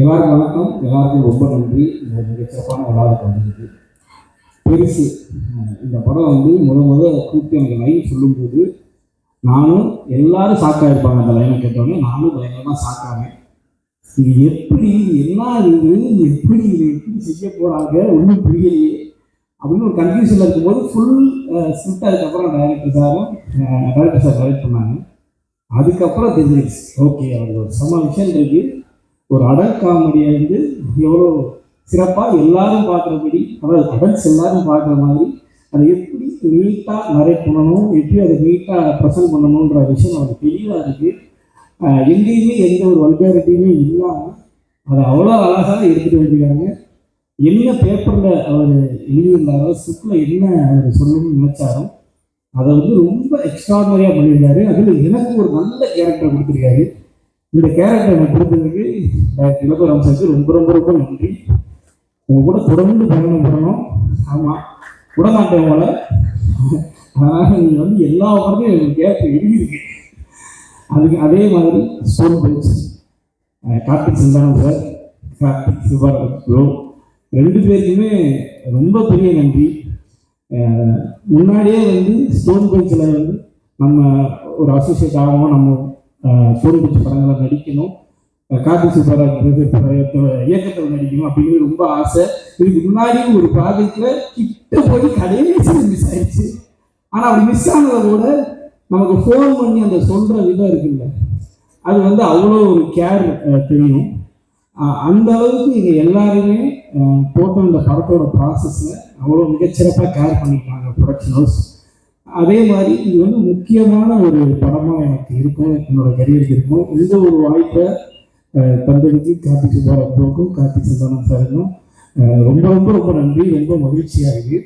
எல்லாருக்கும் வணக்கம். எல்லாருக்கும் ரொம்ப நன்றி. மிக சிறப்பான விழாவுக்கு வந்ததுக்கு. பெருசு இந்த படம் வந்து கூப்பிட்டு எனக்கு லைன் சொல்லும்போது நானும் எல்லாரும் ஷாக்காக இருப்பாங்க. அந்த லைனை கேட்டோடனே நானும் பயங்கரமாக ஷாக்கானேன். இது எப்படி என்ன இது எப்படி இது எப்படி செய்ய போகிறாங்க ஒன்றும் புரியலையே அப்படின்னு ஒரு கன்ஃபியூஷனில் இருக்கும்போது ஃபுல் ஸ்கிரிப்ட் அதுக்கப்புறம் டைரக்டர் சார் டைரக்ட் பண்ணாங்க. அதுக்கப்புறம் தெரிஞ்சிருச்சு ஓகே அவருக்கு ஒரு சம விஷயம் இருக்குது. ஒரு அடல்ட் காமெடியை வந்து எவ்வளோ சிறப்பாக எல்லாரும் பார்க்குறபடி, அதாவது அடல்ட்ஸ் எல்லாரும் பார்க்குற மாதிரி அதை எப்படி நீட்டாக நரேட் பண்ணணும், எப்படி அதை நீட்டாக ப்ரெசென்ட் பண்ணணுன்ற விஷயம் அவருக்கு தெளிவாக இருக்குது. எங்கேயுமே எந்த ஒரு வல்காரிட்டியுமே இல்லாமல் அதை அவ்வளோ அழகாக எடுத்துகிட்டு வந்திருக்காங்க. என்ன பேப்பரில் அவர் எழுதியிருந்தாரோ, ஸ்கிரிப்டில் என்ன அவர் சொல்லணும்னு நினைச்சாரோ அதை வந்து ரொம்ப எக்ஸ்ட்ராடனரியாக பண்ணியிருக்காரு. அதில் எனக்கு ஒரு நல்ல கேரக்டர் கொடுத்துருக்காரு. இந்த கேரக்டர் எனக்கு கொடுத்ததுக்கு இளவரம் சாருக்கு ரொம்ப ரொம்ப ரொம்ப நன்றி. உங்க கூட தொடர்ந்து பயணம் பண்ணணும். ஆமாம், விடமாட்டேன் உங்களை. அதனால் நீங்கள் வந்து எல்லா படத்தையும் எனக்கு கேரக்டர் எழுதியிருக்கு. அதுக்கு அதே மாதிரி stone bench Karthik Santhanam sir, Karthik Siva ரெண்டு பேருக்குமே ரொம்ப பெரிய நன்றி. முன்னாடியே வந்து ஸ்டோன் பெஞ்சில் வந்து நம்ம ஒரு அசோசியேட் ஆகவும் நம்ம ஸ்டோன் பெஞ்ச் படங்களை நடிக்கணும், கார்த்திக் சுப்பராஜ் இயக்கத்தில் நடிக்கணும் அப்படிங்கிறது ரொம்ப ஆசை. இதுக்கு முன்னாடி ஒரு ப்ராஜெக்டில் கிட்ட போய் கடைசி மிஸ் ஆயிடுச்சு. ஆனால் அப்படி மிஸ் ஆனதை கூட நமக்கு ஃபோன் பண்ணி அந்த சொல்கிற விதம் இருக்குல்ல, அது வந்து அவ்வளோ ஒரு கேர் தெரியும். அந்த அளவுக்கு இங்கே எல்லாருமே போட்ட இந்த படத்தோட ப்ராசஸில் அவ்வளோ மிகச்சிறப்பாக கேர் பண்ணிட்டாங்க ப்ரொடக்ஷன் ஹவுஸ். அதே மாதிரி இது வந்து முக்கியமான ஒரு படமாக எனக்கு இருக்கும், என்னோட கரியருக்கு இருக்கும். இந்த ஒரு வாய்ப்பை தந்ததுக்கு கார்த்திக் சுப்பராஜுக்கும் கார்த்திக் சந்தானம் சாருக்கும் ரொம்ப ரொம்ப ரொம்ப நன்றி. ரொம்ப மகிழ்ச்சியாக இருக்குது.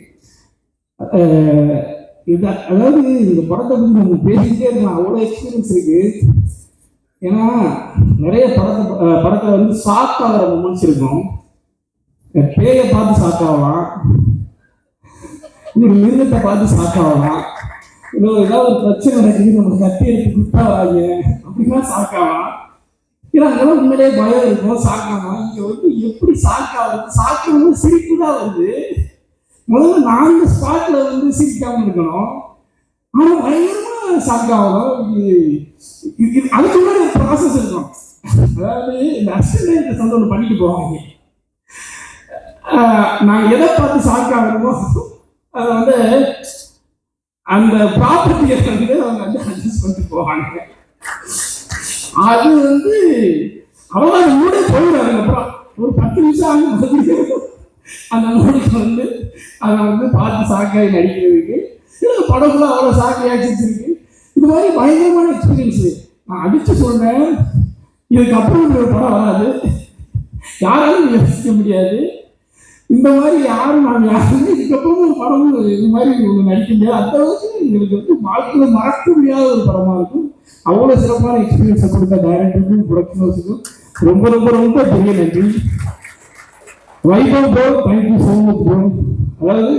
இது அதாவது இந்த படத்தை வந்து நம்ம பேசிக்கிட்டே இருக்கலாம், அவ்வளோ எக்ஸ்பீரியன்ஸ் இருக்கு. ஏன்னா நிறைய படத்தை வந்து ஷாக் ஆகிற மொமெண்ட்ஸ் இருக்கும். பேயை பார்த்து ஷாக் ஆகலாம், ஒரு மிருகத்தை பார்த்து ஷாக் ஆகலாம், ஏதாவது ஒரு பிரச்சனை நடக்குது நம்ம கட்டி எடுத்து குத்தாவாங்க அப்படின்னா ஷாக் ஆகலாம். ஏன்னா அங்கெல்லாம் உண்மையிலே பயம் இருக்கும், ஷாக் ஆகலாம். இங்கே வந்து எப்படி ஷாக் ஆகுது, ஷாக் வந்து சிரிப்பு தான் வருது. முதல்ல நாங்கள் ஸ்பாட்ல வந்து சிரிக்காம இருக்கணும், ஆனால் பயங்கரமா ஷாக் ஆகலாம். அதுக்கு முன்னாடி ஒரு ப்ராசஸ் இருக்கும். அதாவது இந்த அசிஸ்டன்ட் சந்தோஷம் பண்ணிட்டு போவாங்க. நாங்கள் எதை பார்த்து ஷாக் ஆகிறோமோ அதை வந்து அந்த ப்ராப்பர்ட்டியை வந்து அவங்க வந்து அட்ஜஸ்ட் பண்ணிட்டு போவாங்க. அது வந்து அவ்வளோ மூடே போயிடும். அப்புறம் ஒரு 10 நிமிஷம் ஆகும் அந்த மூடைக்கு வந்து அதை வந்து பார்த்து சாக்காய் நடிக்கிறதுக்கு. படத்துல அவ்வளோ சாக்கை ஆக்சிருக்கு. இது மாதிரி பயங்கரமான எக்ஸ்பீரியன்ஸு. நான் அடிச்சு சொல்றேன், இதுக்கப்புறம் ஒரு படம் வராது, யாராலும் யோசிக்க முடியாது. இந்த மாதிரி யாரும் நான் யாருமே இதுக்கப்புறம் ஒரு படம் இது மாதிரி நடிக்க முடியாது. அந்த அளவுக்கு எங்களுக்கு வந்து வாழ்க்கையில் மறக்க முடியாத ஒரு படமா இருக்கும். அவ்வளோ சிறப்பான எக்ஸ்பீரியன்ஸை கொடுத்த டைரக்டருக்கும் ப்ரொடக்ஷன் ஹவுஸுக்கும் ரொம்ப ரொம்ப ரொம்ப பெரிய நன்றி. Vaibhav bro, thank you so much bro. அதாவது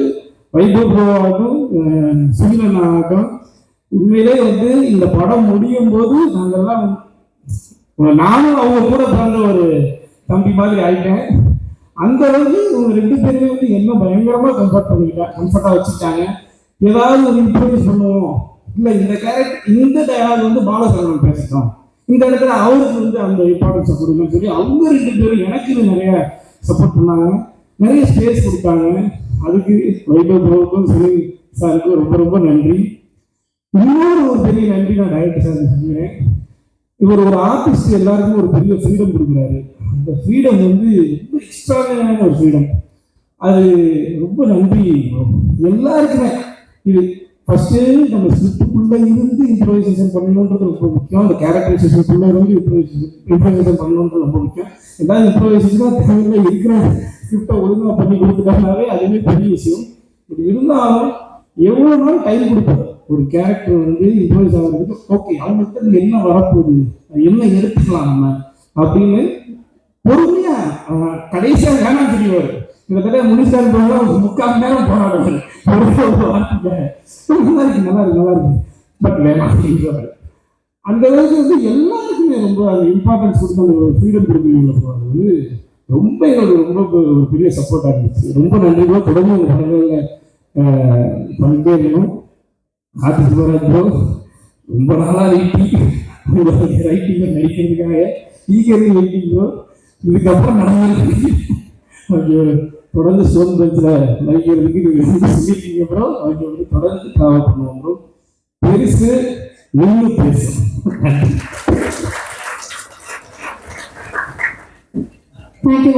வைபவ் ப்ரோ ஆகட்டும், சுகிலன் ஆகட்டும், உண்மையிலே வந்து இந்த படம் முடியும் போது நாங்கள்லாம், நானும் அவங்க கூட பிறந்த ஒரு தம்பி மாதிரி ஆயிட்டேன். அந்த அளவுக்கு இவங்க 2 பேருமே வந்து என்ன பயங்கரமா கம்ஃபர்ட்டா வச்சுட்டாங்க. ஏதாவது ஒரு இன்ட்ரோடியூஸ் பண்ணுவோம், இல்லை இந்த கேரக்டர் இந்த டயலாக் வந்து பாலசரவணன் பேசிட்டோம், இந்த இடத்துல அவருக்கு வந்து அந்த இம்பார்ட்டன்ஸை கொடுங்கன்னு சொல்லி அவங்க 2 பேரும் எனக்கு நிறைய சப்போர்ட் பண்ணாங்க, நிறைய ஸ்பேஸ் கொடுத்தாங்க. அதுக்கு வைபவ் ப்ரோவுக்கும் சுனில் சாருக்கும் ரொம்ப ரொம்ப நன்றி. இன்னொரு ஒரு பெரிய நன்றி நான் டைரக்டர் சார் சொல்லுவேன். இவர் ஒரு ஆர்டிஸ்ட் எல்லாருக்கும் ஒரு பெரிய ஃப்ரீடம் கொடுக்குறாரு. அந்த ஃப்ரீடம் வந்து ரொம்ப எக்ஸ்ட்ராடினரியான ஒரு ஃப்ரீடம். அது ரொம்ப நன்றி எல்லாருக்குமே. இது ஃபர்ஸ்ட் நம்ம ஸ்கிரிப்டுக்குள்ள இருந்து இம்ப்ரோவைசேஷன் பண்ணணுன்றது ரொம்ப முக்கியம். அந்த கேரக்டரைசேஷனுக்குள்ள இருந்து இம்ப்ரோவைசேஷன் பண்ணணுன்றது ரொம்ப முக்கியம். ஏதாவது இம்ப்ரோவைசேஷனாக தேவையில்லை, இருக்கிற ஸ்கிரிப்டை ஒழுங்காக பண்ணி கொடுத்துட்டாங்கனாவே அதுவே பெரிய விஷயம். இப்படி இருந்தாலும் எவ்வளோ நாள் டைம் கொடுப்பாரு ஒரு கேரக்டர் வந்து இம்ப்ரோவைஸ் ஆகிறதுக்கு. ஓகே, அவங்களுக்கு என்ன வரப்போகுது, என்ன எடுத்துக்கலாம் நம்ம அப்படின்னு பொறுமையா கடைசியாக வேணாம் தெரியுவார். கிட்டத்தட்ட முடிச்சாரு 3/4 மணி நேரம் போராடுவார். நல்லா இருக்கு பட் வேணாம் அப்படின்றவர். அந்த அளவுக்கு வந்து எல்லாருக்குமே ரொம்ப இம்பார்ட்டன்ஸ் கொடுத்து அந்த ஃப்ரீடம் கொடுக்குறீங்க. அது வந்து ரொம்ப எங்களுக்கு ரொம்ப ஒரு பெரிய சப்போர்ட்டாக இருந்துச்சு. ரொம்ப நன்றிகளோ தொடர்ந்து உங்கள் படங்களில் பண்ணிட்டே இருக்கணும். கார்த்தி சிவராஜ் ப்ரோ ரொம்ப நாளாக ரைட்டிங்கில் நடிக்கிறதுக்காக ஈகர்லி வெயிட்டிங் ப்ரோ. இதுக்கப்புறம் நடந்து தொடர்ந்து சுதந்திரத்தில் நடிக்கிறதுக்கு நீங்கள் சொல்லிட்டீங்க ப்ரோ. அவங்க வந்து தொடர்ந்து ட்ராவல் பண்ணுவோம் ப்ரோ. பெருசு நின்று பேசும். Thank you.